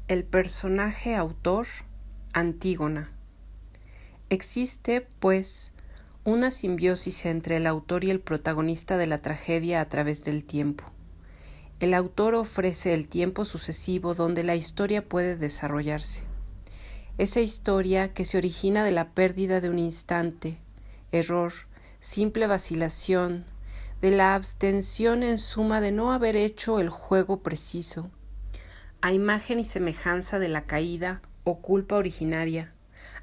El personaje autor, Antígona. Existe, pues, una simbiosis entre el autor y el protagonista de la tragedia a través del tiempo. El autor ofrece el tiempo sucesivo donde la historia puede desarrollarse. Esa historia que se origina de la pérdida de un instante, error, simple vacilación, de la abstención en suma de no haber hecho el juego preciso, a imagen y semejanza de la caída o culpa originaria,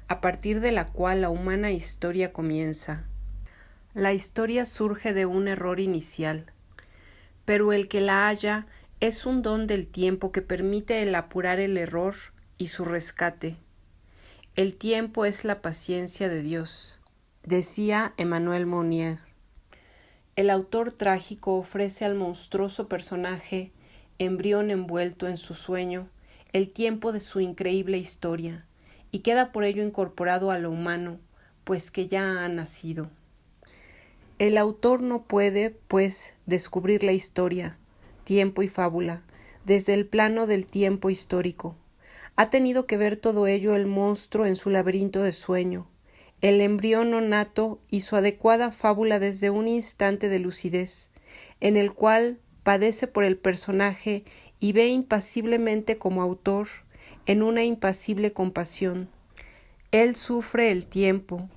a partir de la cual la humana historia comienza. La historia surge de un error inicial, pero el que la haya es un don del tiempo que permite el apurar el error y su rescate. El tiempo es la paciencia de Dios, decía Emmanuel Mounier. El autor trágico ofrece al monstruoso personaje, embrión envuelto en su sueño, el tiempo de su increíble historia, y queda por ello incorporado a lo humano, pues que ya ha nacido. El autor no puede, pues, descubrir la historia, tiempo y fábula, desde el plano del tiempo histórico. Ha tenido que ver todo ello el monstruo en su laberinto de sueño, el embrión no nato y su adecuada fábula desde un instante de lucidez, en el cual padece por el personaje y ve impasiblemente como autor, en una impasible compasión. Él sufre el tiempo,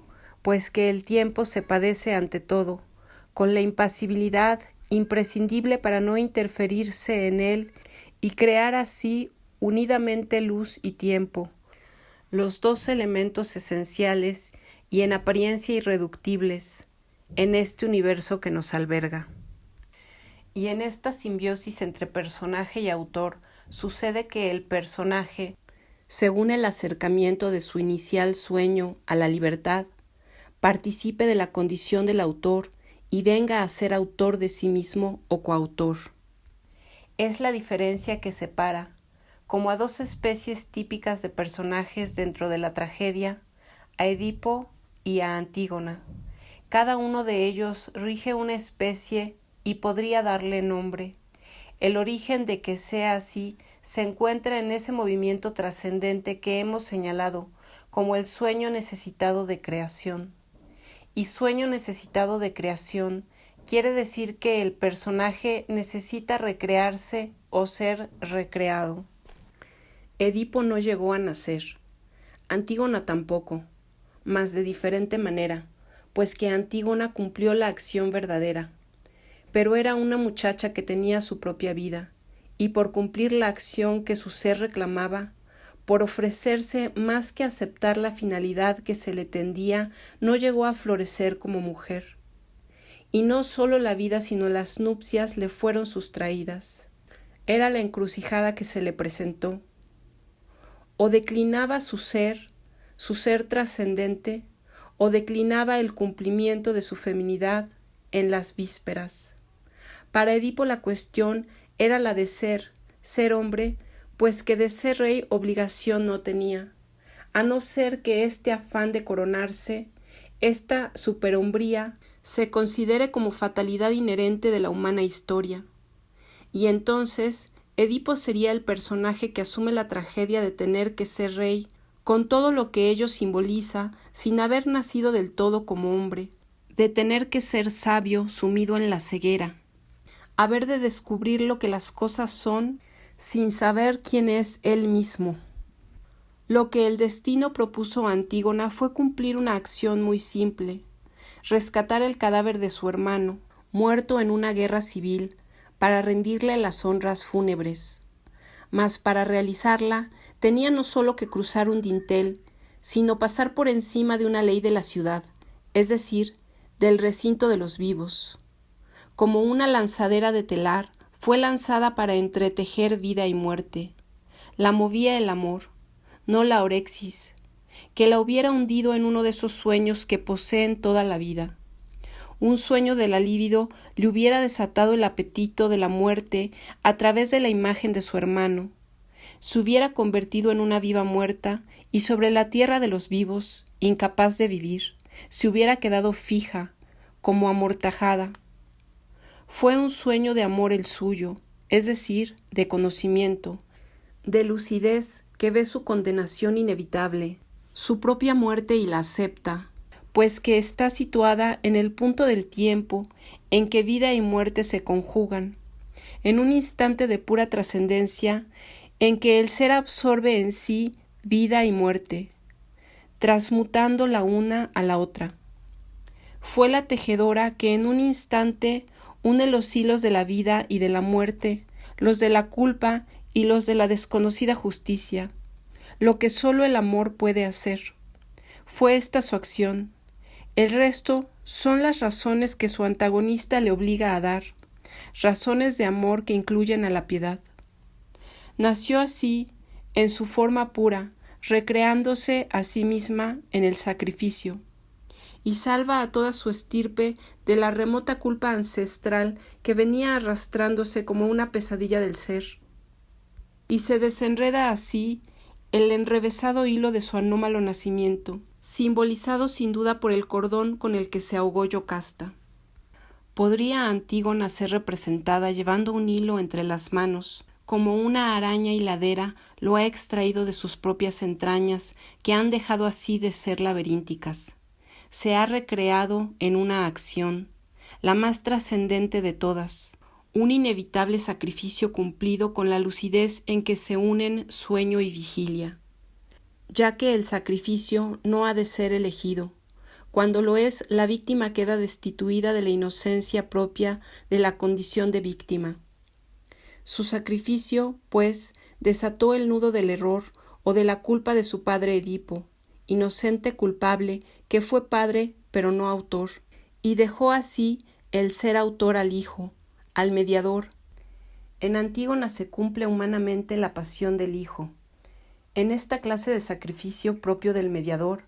pues que el tiempo se padece ante todo, con la impasibilidad imprescindible para no interferirse en él y crear así unidamente luz y tiempo, los dos elementos esenciales y en apariencia irreductibles en este universo que nos alberga. Y en esta simbiosis entre personaje y autor sucede que el personaje, según el acercamiento de su inicial sueño a la libertad, participe de la condición del autor y venga a ser autor de sí mismo o coautor. Es la diferencia que separa, como a dos especies típicas de personajes dentro de la tragedia, a Edipo y a Antígona. Cada uno de ellos rige una especie y podría darle nombre. El origen de que sea así se encuentra en ese movimiento trascendente que hemos señalado como el sueño necesitado de creación. Y sueño necesitado de creación quiere decir que el personaje necesita recrearse o ser recreado. Edipo no llegó a nacer, Antígona tampoco, mas de diferente manera, pues que Antígona cumplió la acción verdadera. Pero era una muchacha que tenía su propia vida, y por cumplir la acción que su ser reclamaba, por ofrecerse más que aceptar la finalidad que se le tendía, no llegó a florecer como mujer. Y no sólo la vida sino las nupcias le fueron sustraídas. Era la encrucijada que se le presentó. O declinaba su ser trascendente, o declinaba el cumplimiento de su feminidad en las vísperas. Para Edipo la cuestión era la de ser hombre, pues que de ser rey obligación no tenía, a no ser que este afán de coronarse, esta superhombría, se considere como fatalidad inherente de la humana historia. Y entonces Edipo sería el personaje que asume la tragedia de tener que ser rey, con todo lo que ello simboliza, sin haber nacido del todo como hombre, de tener que ser sabio sumido en la ceguera, haber de descubrir lo que las cosas son sin saber quién es él mismo. Lo que el destino propuso a Antígona fue cumplir una acción muy simple, rescatar el cadáver de su hermano, muerto en una guerra civil, para rendirle las honras fúnebres. Mas para realizarla tenía no sólo que cruzar un dintel, sino pasar por encima de una ley de la ciudad, es decir, del recinto de los vivos. Como una lanzadera de telar, fue lanzada para entretejer vida y muerte. La movía el amor, no la orexis, que la hubiera hundido en uno de esos sueños que poseen toda la vida. Un sueño de la libido le hubiera desatado el apetito de la muerte a través de la imagen de su hermano. Se hubiera convertido en una viva muerta y sobre la tierra de los vivos, incapaz de vivir, se hubiera quedado fija, como amortajada. Fue un sueño de amor el suyo, es decir, de conocimiento, de lucidez que ve su condenación inevitable, su propia muerte y la acepta, pues que está situada en el punto del tiempo en que vida y muerte se conjugan, en un instante de pura trascendencia en que el ser absorbe en sí vida y muerte, transmutando la una a la otra. Fue la tejedora que en un instante une los hilos de la vida y de la muerte, los de la culpa y los de la desconocida justicia, lo que sólo el amor puede hacer. Fue esta su acción. El resto son las razones que su antagonista le obliga a dar, razones de amor que incluyen a la piedad. Nació así, en su forma pura, recreándose a sí misma en el sacrificio, y salva a toda su estirpe de la remota culpa ancestral que venía arrastrándose como una pesadilla del ser, y se desenreda así el enrevesado hilo de su anómalo nacimiento, simbolizado sin duda por el cordón con el que se ahogó Yocasta. ¿Podría Antígona ser representada llevando un hilo entre las manos, como una araña hiladera lo ha extraído de sus propias entrañas, que han dejado así de ser laberínticas? Se ha recreado en una acción, la más trascendente de todas, un inevitable sacrificio cumplido con la lucidez en que se unen sueño y vigilia, ya que el sacrificio no ha de ser elegido. Cuando lo es, la víctima queda destituida de la inocencia propia de la condición de víctima. Su sacrificio, pues, desató el nudo del error o de la culpa de su padre Edipo, inocente culpable que fue padre pero no autor, y dejó así el ser autor al hijo, al mediador. En Antígona se cumple humanamente la pasión del hijo. En esta clase de sacrificio propio del mediador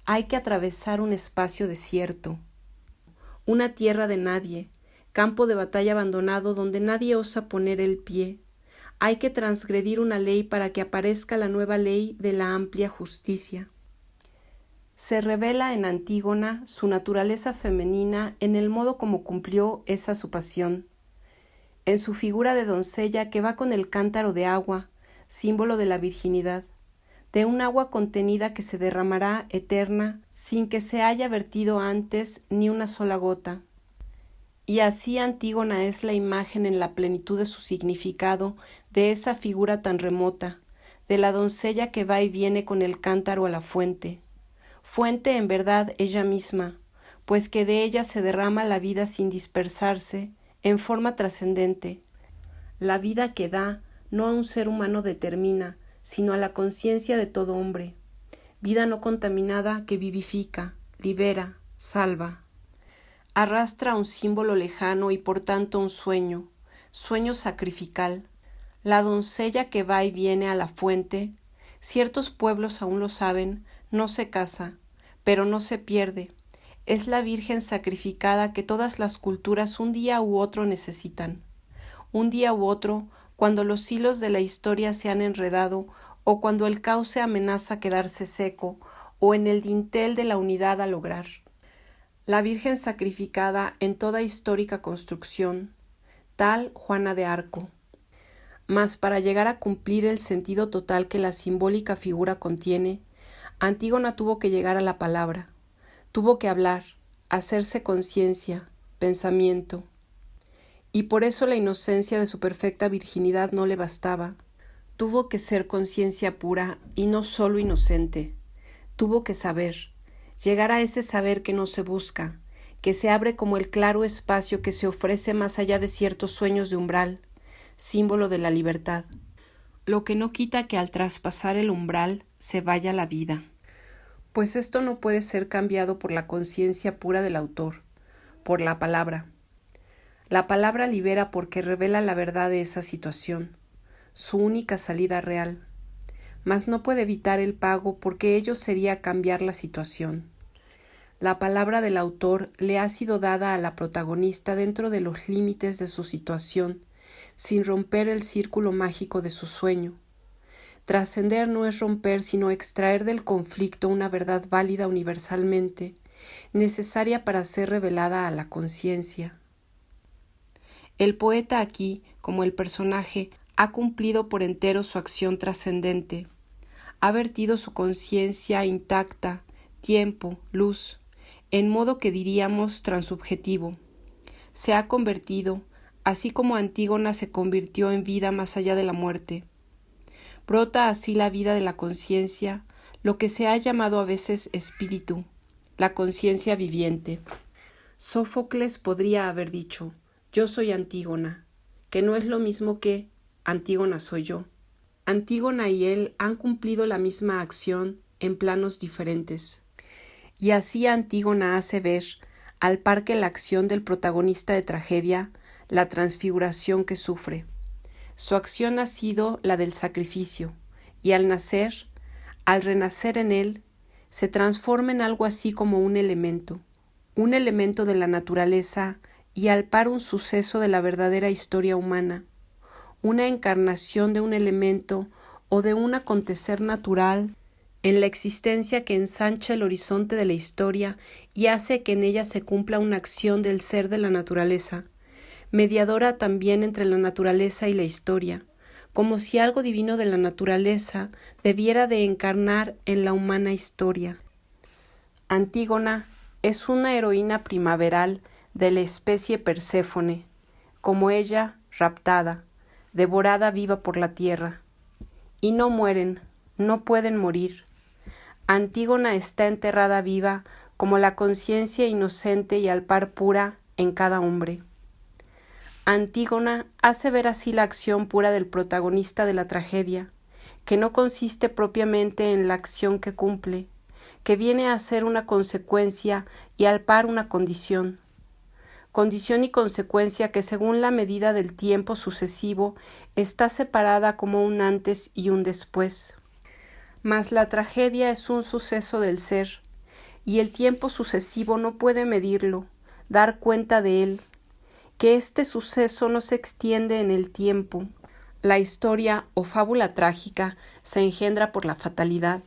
hay que atravesar un espacio desierto, una tierra de nadie, campo de batalla abandonado donde nadie osa poner el pie. Hay que transgredir una ley para que aparezca la nueva ley de la amplia justicia. Se revela en Antígona su naturaleza femenina en el modo como cumplió esa su pasión, en su figura de doncella que va con el cántaro de agua, símbolo de la virginidad, de un agua contenida que se derramará eterna sin que se haya vertido antes ni una sola gota. Y así Antígona es la imagen en la plenitud de su significado de esa figura tan remota, de la doncella que va y viene con el cántaro a la fuente. Fuente en verdad ella misma, pues que de ella se derrama la vida sin dispersarse, en forma trascendente. La vida que da no a un ser humano determina, sino a la conciencia de todo hombre. Vida no contaminada que vivifica, libera, salva. Arrastra un símbolo lejano y por tanto un sueño, sueño sacrificial. La doncella que va y viene a la fuente, ciertos pueblos aún lo saben, no se casa, pero no se pierde. Es la Virgen sacrificada que todas las culturas un día u otro necesitan. Un día u otro, cuando los hilos de la historia se han enredado, o cuando el cauce amenaza quedarse seco, o en el dintel de la unidad a lograr. La Virgen sacrificada en toda histórica construcción, tal Juana de Arco. Mas para llegar a cumplir el sentido total que la simbólica figura contiene, Antígona tuvo que llegar a la palabra, tuvo que hablar, hacerse conciencia, pensamiento. Y por eso la inocencia de su perfecta virginidad no le bastaba. Tuvo que ser conciencia pura y no solo inocente. Tuvo que saber, llegar a ese saber que no se busca, que se abre como el claro espacio que se ofrece más allá de ciertos sueños de umbral, símbolo de la libertad. Lo que no quita que al traspasar el umbral se vaya la vida. Pues esto no puede ser cambiado por la conciencia pura del autor, por la palabra. La palabra libera porque revela la verdad de esa situación, su única salida real, mas no puede evitar el pago porque ello sería cambiar la situación. La palabra del autor le ha sido dada a la protagonista dentro de los límites de su situación, sin romper el círculo mágico de su sueño. Trascender no es romper, sino extraer del conflicto una verdad válida universalmente, necesaria para ser revelada a la conciencia. El poeta aquí, como el personaje, ha cumplido por entero su acción trascendente, ha vertido su conciencia intacta, tiempo, luz, en modo que diríamos transubjetivo. Se ha convertido, así como Antígona se convirtió en vida más allá de la muerte. Brota así la vida de la conciencia, lo que se ha llamado a veces espíritu, la conciencia viviente. Sófocles podría haber dicho: yo soy Antígona, que no es lo mismo que Antígona soy yo. Antígona y él han cumplido la misma acción en planos diferentes. Y así Antígona hace ver, al par que la acción del protagonista de tragedia, la transfiguración que sufre. Su acción ha sido la del sacrificio, y al nacer, al renacer en él, se transforma en algo así como un elemento de la naturaleza y al par un suceso de la verdadera historia humana, una encarnación de un elemento o de un acontecer natural en la existencia que ensancha el horizonte de la historia y hace que en ella se cumpla una acción del ser de la naturaleza, mediadora también entre la naturaleza y la historia, como si algo divino de la naturaleza debiera de encarnar en la humana historia. Antígona es una heroína primaveral de la especie Perséfone, como ella, raptada, devorada viva por la tierra. Y no mueren, no pueden morir. Antígona está enterrada viva como la conciencia inocente y al par pura en cada hombre. Antígona hace ver así la acción pura del protagonista de la tragedia, que no consiste propiamente en la acción que cumple, que viene a ser una consecuencia y al par una condición y consecuencia que según la medida del tiempo sucesivo está separada como un antes y un después. Mas la tragedia es un suceso del ser, y el tiempo sucesivo no puede medirlo, dar cuenta de él, que este suceso no se extiende en el tiempo. La historia o fábula trágica se engendra por la fatalidad,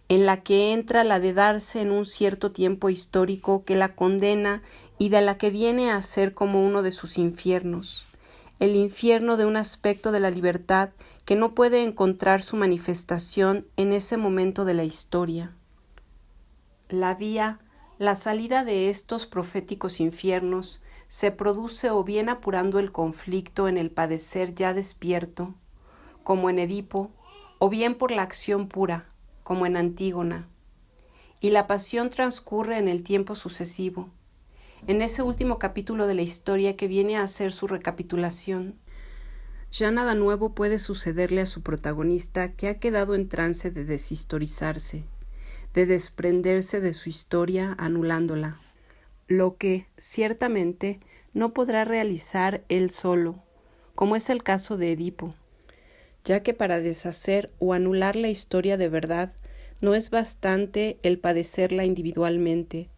en la que entra la de darse en un cierto tiempo histórico que la condena y de la que viene a ser como uno de sus infiernos, el infierno de un aspecto de la libertad que no puede encontrar su manifestación en ese momento de la historia. La salida de estos proféticos infiernos se produce o bien apurando el conflicto en el padecer ya despierto, como en Edipo, o bien por la acción pura, como en Antígona, y la pasión transcurre en el tiempo sucesivo, en ese último capítulo de la historia que viene a ser su recapitulación. Ya nada nuevo puede sucederle a su protagonista, que ha quedado en trance de deshistorizarse, de desprenderse de su historia anulándola, lo que, ciertamente, no podrá realizar él solo, como es el caso de Edipo, ya que para deshacer o anular la historia de verdad no es bastante el padecerla individualmente.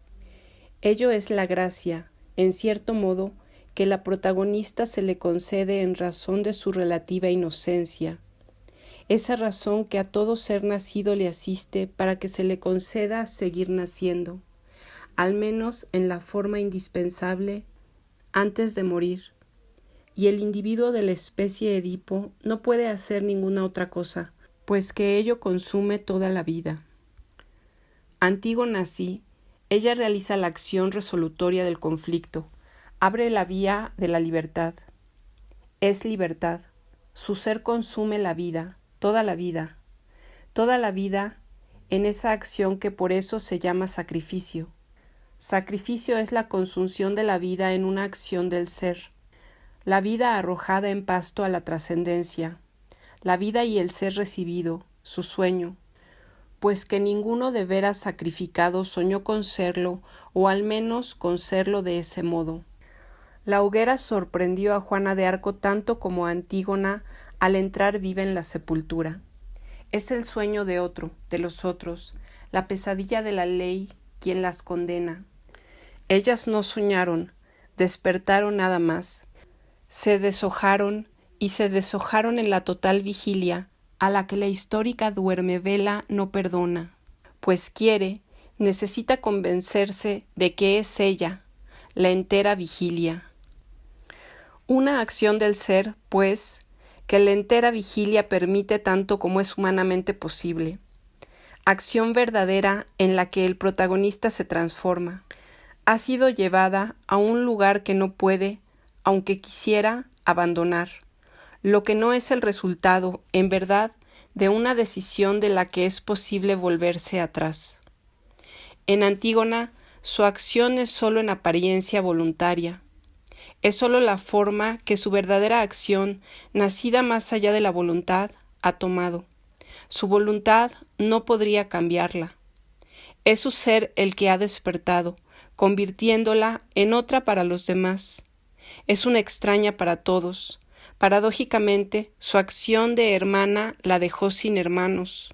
Ello es la gracia, en cierto modo, que la protagonista se le concede en razón de su relativa inocencia, esa razón que a todo ser nacido le asiste para que se le conceda seguir naciendo, al menos en la forma indispensable antes de morir, y el individuo de la especie Edipo no puede hacer ninguna otra cosa, pues que ello consume toda la vida. Antígona así, ella realiza la acción resolutoria del conflicto, abre la vía de la libertad. Es libertad, su ser consume la vida, toda la vida en esa acción que por eso se llama sacrificio. Sacrificio es la consunción de la vida en una acción del ser, la vida arrojada en pasto a la trascendencia, la vida y el ser recibido, su sueño, pues que ninguno de veras sacrificado soñó con serlo, o al menos con serlo de ese modo. La hoguera sorprendió a Juana de Arco tanto como a Antígona al entrar viva en la sepultura. Es el sueño de otro, de los otros, la pesadilla de la ley quien las condena. Ellas no soñaron, despertaron nada más. Se deshojaron y se deshojaron en la total vigilia a la que la histórica duermevela no perdona, pues necesita convencerse de que es ella, la entera vigilia. Una acción del ser, pues, que la entera vigilia permite tanto como es humanamente posible. Acción verdadera en la que el protagonista se transforma. Ha sido llevada a un lugar que no puede, aunque quisiera, abandonar, lo que no es el resultado, en verdad, de una decisión de la que es posible volverse atrás. En Antígona, su acción es sólo en apariencia voluntaria. Es sólo la forma que su verdadera acción, nacida más allá de la voluntad, ha tomado. Su voluntad no podría cambiarla. Es su ser el que ha despertado, convirtiéndola en otra para los demás. Es una extraña para todos. Paradójicamente, su acción de hermana la dejó sin hermanos,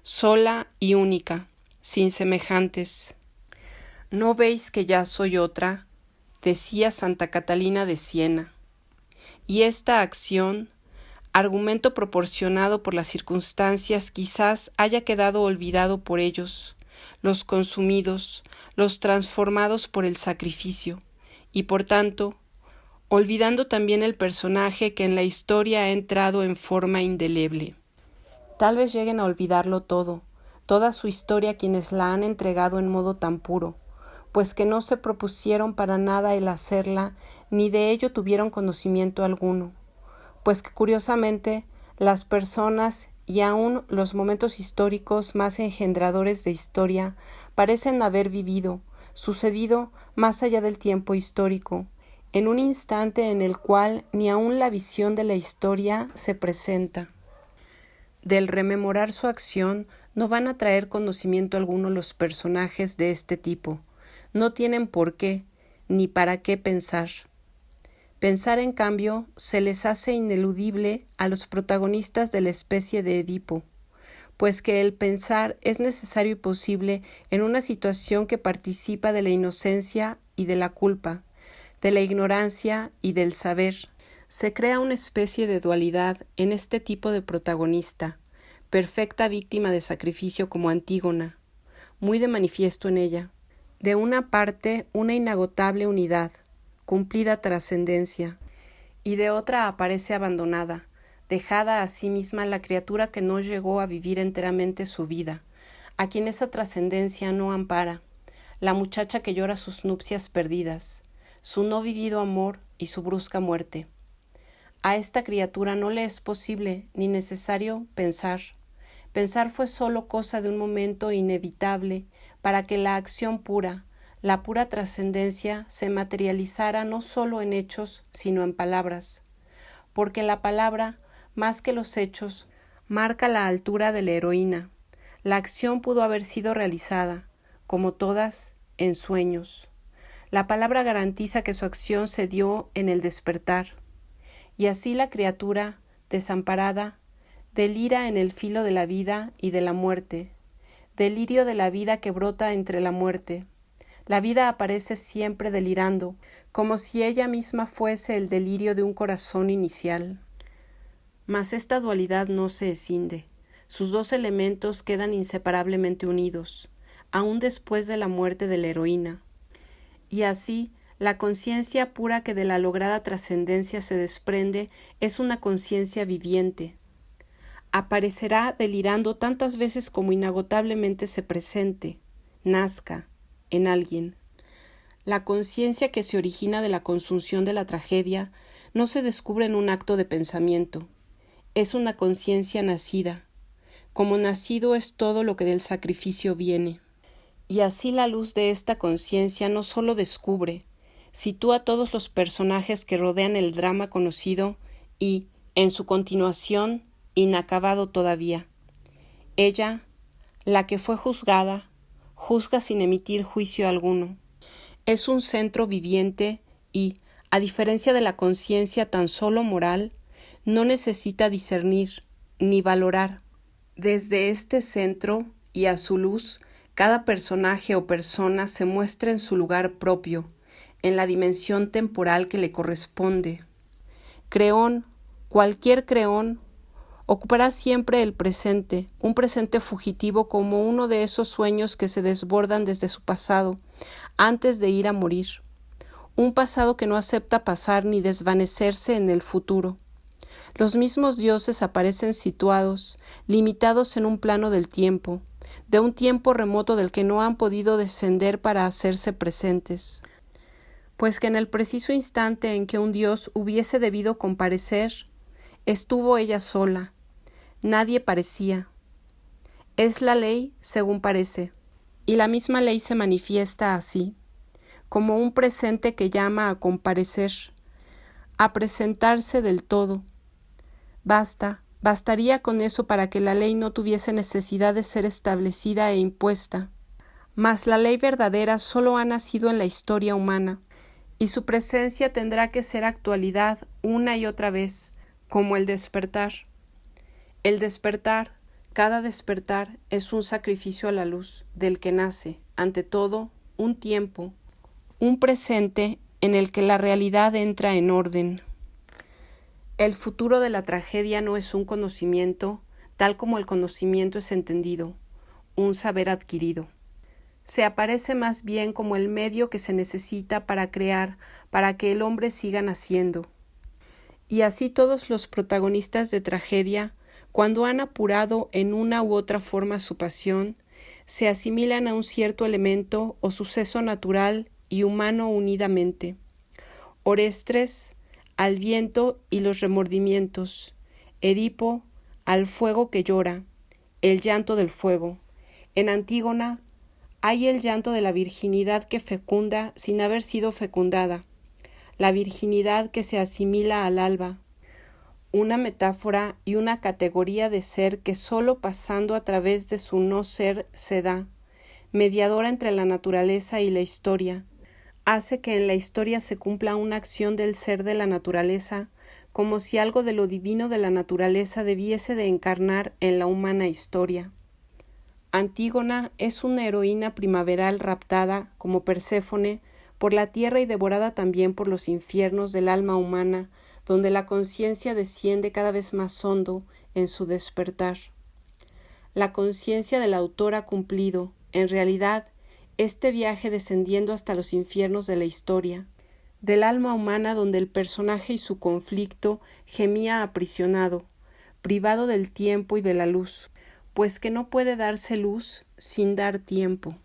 sola y única, sin semejantes. ¿No veis que ya soy otra?, decía Santa Catalina de Siena. Y esta acción, argumento proporcionado por las circunstancias, quizás haya quedado olvidado por ellos, los consumidos, los transformados por el sacrificio, y por tanto, olvidando también el personaje que en la historia ha entrado en forma indeleble. Tal vez lleguen a olvidarlo todo, toda su historia quienes la han entregado en modo tan puro, pues que no se propusieron para nada el hacerla, ni de ello tuvieron conocimiento alguno, pues que curiosamente las personas y aun los momentos históricos más engendradores de historia parecen haber vivido, sucedido más allá del tiempo histórico, en un instante en el cual ni aun la visión de la historia se presenta. Del rememorar su acción no van a traer conocimiento alguno los personajes de este tipo, no tienen por qué, ni para qué pensar. Pensar, en cambio, se les hace ineludible a los protagonistas de la especie de Edipo, pues que el pensar es necesario y posible en una situación que participa de la inocencia y de la culpa, de la ignorancia y del saber. Se crea una especie de dualidad en este tipo de protagonista, perfecta víctima de sacrificio como Antígona, muy de manifiesto en ella. De una parte, una inagotable unidad, cumplida trascendencia, y de otra aparece abandonada, dejada a sí misma la criatura que no llegó a vivir enteramente su vida, a quien esa trascendencia no ampara, la muchacha que llora sus nupcias perdidas, su no vivido amor y su brusca muerte. A esta criatura no le es posible ni necesario pensar. Pensar fue sólo cosa de un momento inevitable para que la acción pura, la pura trascendencia, se materializara no sólo en hechos, sino en palabras, porque la palabra, más que los hechos, marca la altura de la heroína. La acción pudo haber sido realizada, como todas, en sueños. La palabra garantiza que su acción se dio en el despertar, y así la criatura, desamparada, delira en el filo de la vida y de la muerte, delirio de la vida que brota entre la muerte. La vida aparece siempre delirando, como si ella misma fuese el delirio de un corazón inicial. Mas esta dualidad no se escinde. Sus dos elementos quedan inseparablemente unidos, aun después de la muerte de la heroína. Y así, la conciencia pura que de la lograda trascendencia se desprende es una conciencia viviente. Aparecerá delirando tantas veces como inagotablemente se presente, nazca, en alguien. La conciencia que se origina de la consunción de la tragedia no se descubre en un acto de pensamiento. Es una conciencia nacida. Como nacido es todo lo que del sacrificio viene. Y así la luz de esta conciencia no sólo descubre, sitúa todos los personajes que rodean el drama conocido y, en su continuación, inacabado todavía. Ella, la que fue juzgada, juzga sin emitir juicio alguno. Es un centro viviente y, a diferencia de la conciencia tan solo moral, no necesita discernir ni valorar. Desde este centro y a su luz, cada personaje o persona se muestra en su lugar propio, en la dimensión temporal que le corresponde. Creón, cualquier Creón, ocupará siempre el presente, un presente fugitivo como uno de esos sueños que se desbordan desde su pasado, antes de ir a morir. Un pasado que no acepta pasar ni desvanecerse en el futuro. Los mismos dioses aparecen situados, limitados en un plano del tiempo, de un tiempo remoto del que no han podido descender para hacerse presentes, pues que en el preciso instante en que un dios hubiese debido comparecer, estuvo ella sola, nadie parecía. Es la ley según parece, y la misma ley se manifiesta así, como un presente que llama a comparecer, a presentarse del todo. Bastaría con eso para que la ley no tuviese necesidad de ser establecida e impuesta. Mas la ley verdadera solo ha nacido en la historia humana, y su presencia tendrá que ser actualidad una y otra vez, como el despertar. El despertar, cada despertar, es un sacrificio a la luz, del que nace, ante todo, un tiempo, un presente en el que la realidad entra en orden. El futuro de la tragedia no es un conocimiento, tal como el conocimiento es entendido, un saber adquirido. Se aparece más bien como el medio que se necesita para crear, para que el hombre siga naciendo. Y así todos los protagonistas de tragedia, cuando han apurado en una u otra forma su pasión, se asimilan a un cierto elemento o suceso natural y humano unidamente. Orestes al viento y los remordimientos, Edipo al fuego que llora, el llanto del fuego. En Antígona hay el llanto de la virginidad que fecunda sin haber sido fecundada, la virginidad que se asimila al alba, una metáfora y una categoría de ser que sólo pasando a través de su no ser se da, mediadora entre la naturaleza y la historia, hace que en la historia se cumpla una acción del ser de la naturaleza, como si algo de lo divino de la naturaleza debiese de encarnar en la humana historia. Antígona es una heroína primaveral raptada, como Perséfone, por la tierra y devorada también por los infiernos del alma humana, donde la conciencia desciende cada vez más hondo en su despertar. La conciencia del autor ha cumplido, en realidad, este viaje descendiendo hasta los infiernos de la historia, del alma humana donde el personaje y su conflicto gemía aprisionado, privado del tiempo y de la luz, pues que no puede darse luz sin dar tiempo.